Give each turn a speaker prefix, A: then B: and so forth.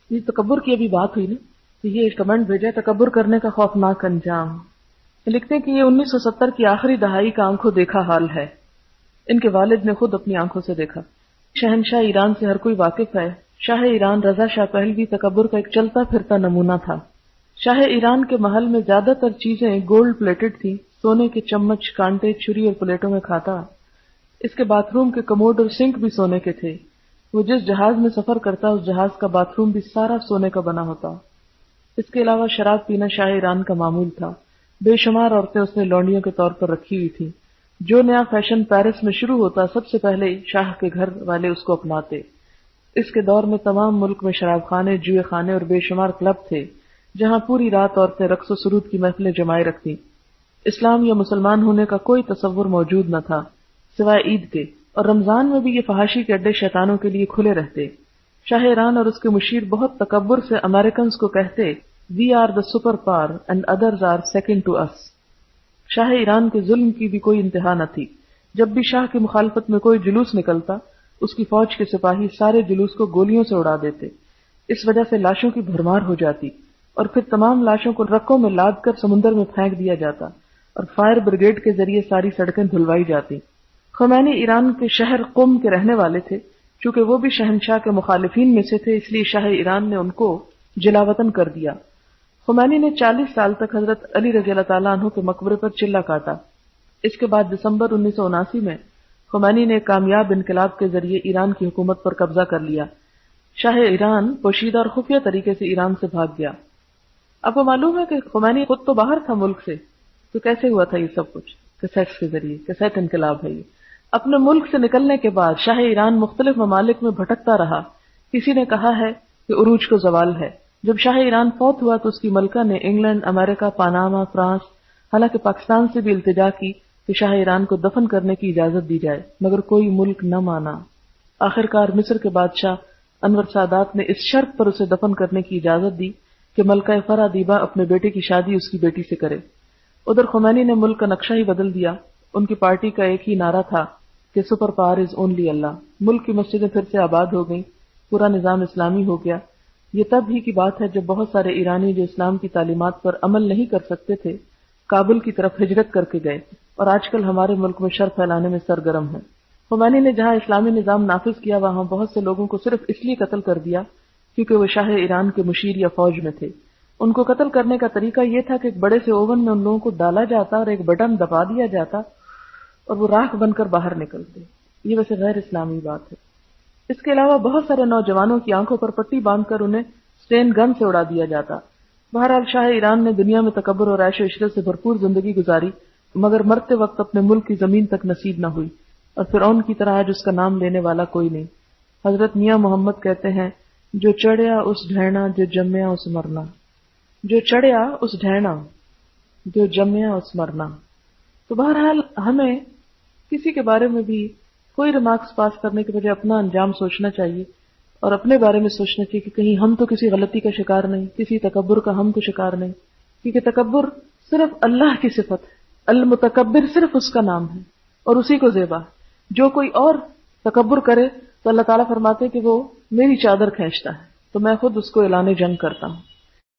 A: یہ تکبر کی ابھی بات ہوئی نا، تو یہ کمنٹ بھیجا تکبر کرنے کا خوفناک انجام. لکھتے ہیں کہ یہ 1970 کی آخری دہائی کا آنکھوں دیکھا حال ہے. ان کے والد نے خود اپنی آنکھوں سے دیکھا. شہنشاہ ایران سے ہر کوئی واقف ہے. شاہ ایران رضا شاہ پہلوی تکبر کا ایک چلتا پھرتا نمونہ تھا. شاہ ایران کے محل میں زیادہ تر چیزیں گولڈ پلیٹڈ تھیں، سونے کے چمچ، کانٹے، چھری اور پلیٹوں میں کھاتا. اس کے باتھ روم کے کموڈ اور سنک بھی سونے کے تھے. وہ جس جہاز میں سفر کرتا اس جہاز کا باتھ روم بھی سارا سونے کا بنا ہوتا. اس کے علاوہ شراب پینا شاہ ایران کا معمول تھا. بے شمار عورتیں اس نے لونڈیوں کے طور پر رکھی ہوئی تھیں. جو نیا فیشن پیرس میں شروع ہوتا سب سے پہلے شاہ کے گھر والے اس کو اپناتے. اس کے دور میں تمام ملک میں شراب خانے، جوئے خانے اور بے شمار کلب تھے جہاں پوری رات عورتیں رقص و سرود کی محفلیں جمائے رکھتیں. اسلام یا مسلمان ہونے کا کوئی تصور موجود نہ تھا سوائے عید کے، اور رمضان میں بھی یہ فحاشی کے اڈے شیطانوں کے لیے کھلے رہتے. شاہ ایران اور اس کے مشیر بہت تکبر سے امریکنز کو کہتے we are the super power and others are second to us. شاہ ایران کے ظلم کی بھی کوئی انتہا نہ تھی. جب بھی شاہ کی مخالفت میں کوئی جلوس نکلتا اس کی فوج کے سپاہی سارے جلوس کو گولیوں سے اڑا دیتے. اس وجہ سے لاشوں کی بھرمار ہو جاتی اور پھر تمام لاشوں کو رکوں میں لاد کر سمندر میں پھینک دیا جاتا اور فائر بریگیڈ کے ذریعے ساری سڑکیں دھلوائی جاتی. خمینی ایران کے شہر قم کے رہنے والے تھے. چونکہ وہ بھی شہنشاہ کے مخالفین میں سے تھے اس لیے شاہ ایران نے ان کو جلاوطن کر دیا. خمینی نے 40 سال تک حضرت علی رضی اللہ تعالیٰ عنہ کے مقبرے پر چلہ کاٹا. اس کے بعد دسمبر 1979 میں خمینی نے کامیاب انقلاب کے ذریعے ایران کی حکومت پر قبضہ کر لیا. شاہ ایران پوشیدہ اور خفیہ طریقے سے ایران سے بھاگ گیا. آپ کو معلوم ہے کہ خمینی خود تو باہر تھا ملک سے، تو کیسے ہوا تھا یہ سب کچھ؟ کیسیٹس کے ذریعے. کیسیٹ انقلاب ہے یہ. اپنے ملک سے نکلنے کے بعد شاہ ایران مختلف ممالک میں بھٹکتا رہا. کسی نے کہا ہے کہ عروج کو زوال ہے. جب شاہ ایران فوت ہوا تو اس کی ملکہ نے انگلینڈ، امریکہ، پاناما، فرانس، حالانکہ پاکستان سے بھی التجا کی کہ شاہ ایران کو دفن کرنے کی اجازت دی جائے، مگر کوئی ملک نہ مانا. آخرکار مصر کے بادشاہ انور سادات نے اس شرط پر اسے دفن کرنے کی اجازت دی کہ ملکہ فرا دیبا اپنے بیٹے کی شادی اس کی بیٹی سے کرے. ادھر خمینی نے ملک کا نقشہ ہی بدل دیا. ان کی پارٹی کا ایک ہی نعرہ تھا کہ سپر پاور از اونلی اللہ. ملک کی مسجدیں پھر سے آباد ہو گئیں، پورا نظام اسلامی ہو گیا. یہ تب ہی کی بات ہے جب بہت سارے ایرانی جو اسلام کی تعلیمات پر عمل نہیں کر سکتے تھے کابل کی طرف ہجرت کر کے گئے اور آج کل ہمارے ملک میں شر پھیلانے میں سرگرم ہیں. خمینی نے جہاں اسلامی نظام نافذ کیا وہاں بہت سے لوگوں کو صرف اس لیے قتل کر دیا کیونکہ وہ شاہ ایران کے مشیر یا فوج میں تھے. ان کو قتل کرنے کا طریقہ یہ تھا کہ ایک بڑے سے اوون میں ان لوگوں کو ڈالا جاتا اور ایک بٹن دبا دیا جاتا اور وہ راکھ بن کر باہر نکلتے. یہ ویسے غیر اسلامی بات ہے. اس کے علاوہ بہت سارے نوجوانوں کی آنکھوں پر پٹی باندھ کر انہیں سٹین گن سے اڑا دیا جاتا. بہرحال شاہ ایران نے دنیا میں تکبر اور عیش و عشرت سے بھرپور زندگی گزاری مگر مرتے وقت اپنے ملک کی زمین تک نصیب نہ ہوئی اور فرعون کی طرح آج اس کا نام لینے والا کوئی نہیں. حضرت میاں محمد کہتے ہیں جو چڑھیا اس ڈھینا جو جمیا اس مرنا. جو چڑھیا اس ڈھینا جو جمیا اس مرنا. تو بہرحال ہمیں کسی کے بارے میں بھی کوئی ریمارکس پاس کرنے کے بجائے اپنا انجام سوچنا چاہیے اور اپنے بارے میں سوچنا چاہیے کہ کہیں ہم تو کسی غلطی کا شکار نہیں، کسی تکبر کا ہم کو شکار نہیں. کیونکہ تکبر صرف اللہ کی صفت ہے. المتکبر صرف اس کا نام ہے اور اسی کو زیبا. جو کوئی اور تکبر کرے تو اللہ تعالیٰ فرماتے کہ وہ میری چادر کھینچتا ہے، تو میں خود اس کو اعلان جنگ کرتا ہوں.